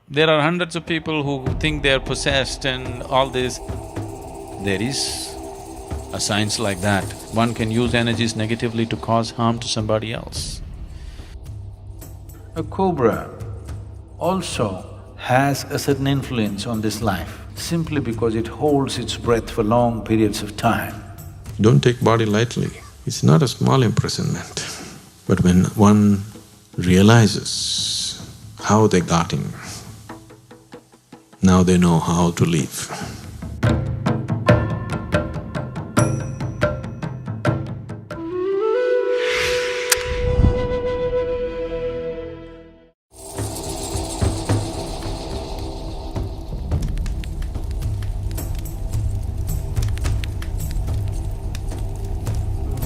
There are hundreds of people who think they are possessed and all this. There is a science like that. One can use energies negatively to cause harm to somebody else. A cobra also has a certain influence on this life simply because it holds its breath for long periods of time. Don't take body lightly. It's not a small imprisonment. But when one realizes how they got in, now they know how to live.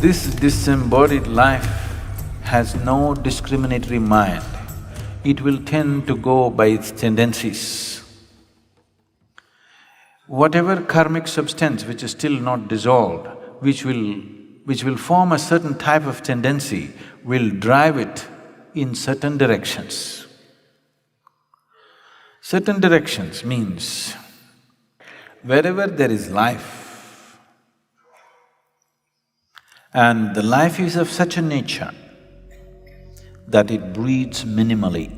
This disembodied life has no discriminatory mind. It will tend to go by its tendencies. Whatever karmic substance which is still not dissolved, which will form a certain type of tendency, will drive it in certain directions. Certain directions means wherever there is life, and the life is of such a nature that it breeds minimally.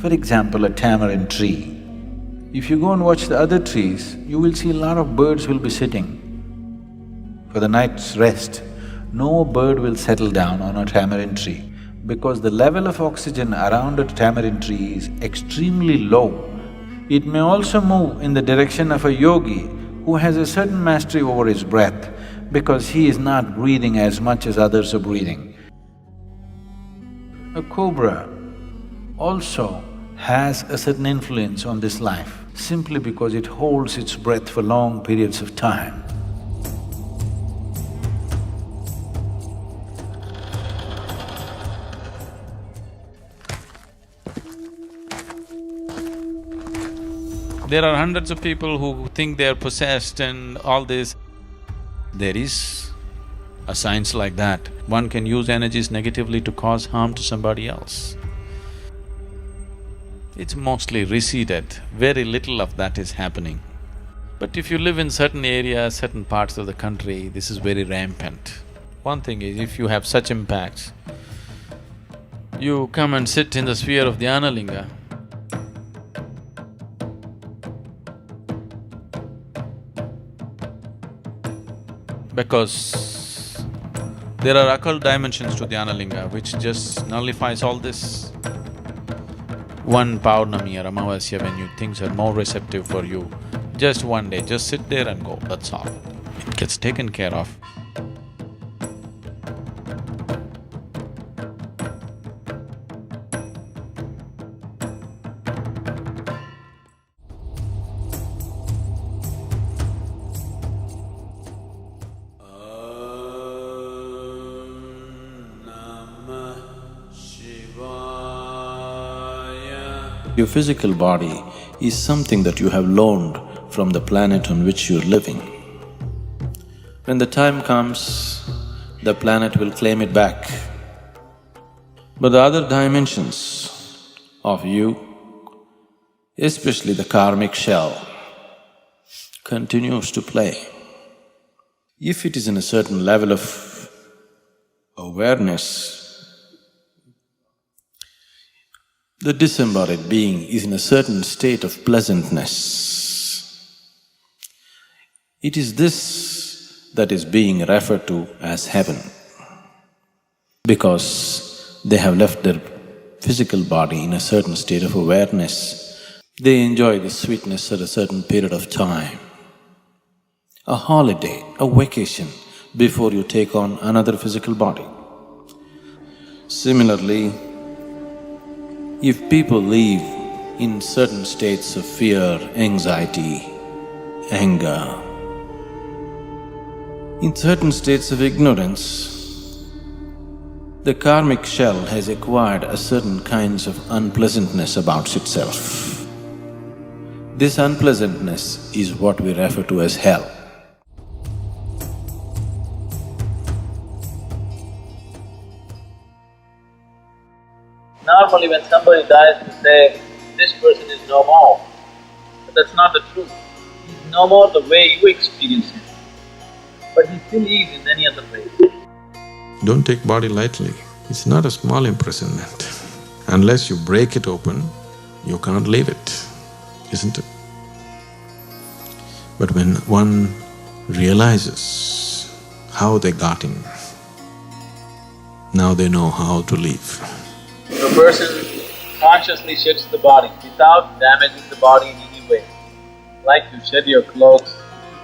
For example, a tamarind tree. If you go and watch the other trees, you will see a lot of birds will be sitting for the night's rest. No bird will settle down on a tamarind tree because the level of oxygen around a tamarind tree is extremely low. It may also move in the direction of a yogi who has a certain mastery over his breath because he is not breathing as much as others are breathing. A cobra also has a certain influence on this life simply because it holds its breath for long periods of time. There are hundreds of people who think they are possessed and all this. There is a science like that. One can use energies negatively to cause harm to somebody else. It's mostly receded, very little of that is happening. But if you live in certain areas, certain parts of the country, this is very rampant. One thing is, if you have such impacts, you come and sit in the sphere of Dhyanalinga, because there are occult dimensions to Dhyanalinga which just nullifies all this. One Paurnami or Amavasya when things are more receptive for you, just one day, just sit there and go, that's all. It gets taken care of. Your physical body is something that you have loaned from the planet on which you're living. When the time comes, the planet will claim it back. But the other dimensions of you, especially the karmic shell, continues to play. If it is in a certain level of awareness, the disembodied being is in a certain state of pleasantness. It is this that is being referred to as heaven, because they have left their physical body in a certain state of awareness. They enjoy the sweetness at a certain period of time. A holiday, a vacation, before you take on another physical body. Similarly, if people live in certain states of fear, anxiety, anger, in certain states of ignorance, the karmic shell has acquired a certain kinds of unpleasantness about itself. This unpleasantness is what we refer to as hell. Normally when somebody dies, we say, this person is no more. But that's not the truth. He's no more the way you experience him, but he still is in any other way. Don't take body lightly. It's not a small imprisonment. Unless you break it open, you can't leave it, isn't it? But when one realizes how they got in, now they know how to leave. If a person consciously sheds the body without damaging the body in any way, like you shed your clothes,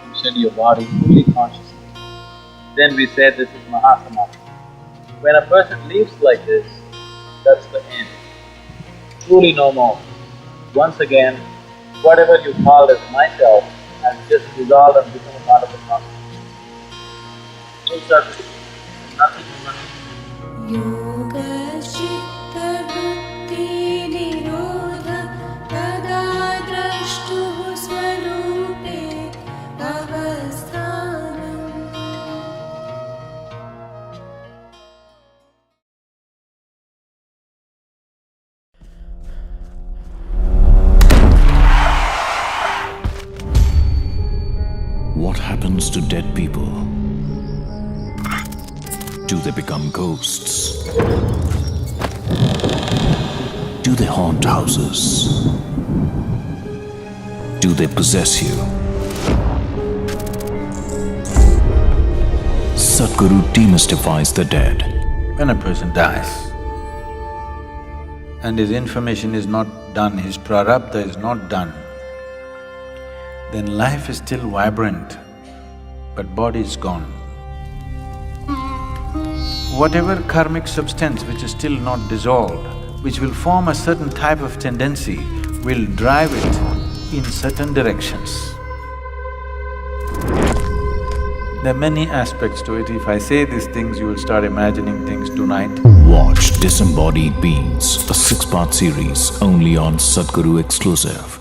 you shed your body fully consciously, then we say this is Mahasamadhi. When a person lives like this, that's the end. Truly no more. Once again, whatever you called as myself has just dissolved and become a part of the cosmos. Full circle. Nothing much. योगश्चित्तवृत्ति निरोध तदा द्रष्टुः स्वरूपे अवस्थानम्। What happens to dead people? Do they become ghosts? Do they haunt houses? Do they possess you? Sadhguru demystifies the dead. When a person dies and his information is not done, his prarabdha is not done, then life is still vibrant, but body is gone. Whatever karmic substance which is still not dissolved, which will form a certain type of tendency, will drive it in certain directions. There are many aspects to it. If I say these things, you will start imagining things tonight. Watch Disembodied Beings, a 6-part series only on Sadhguru exclusive.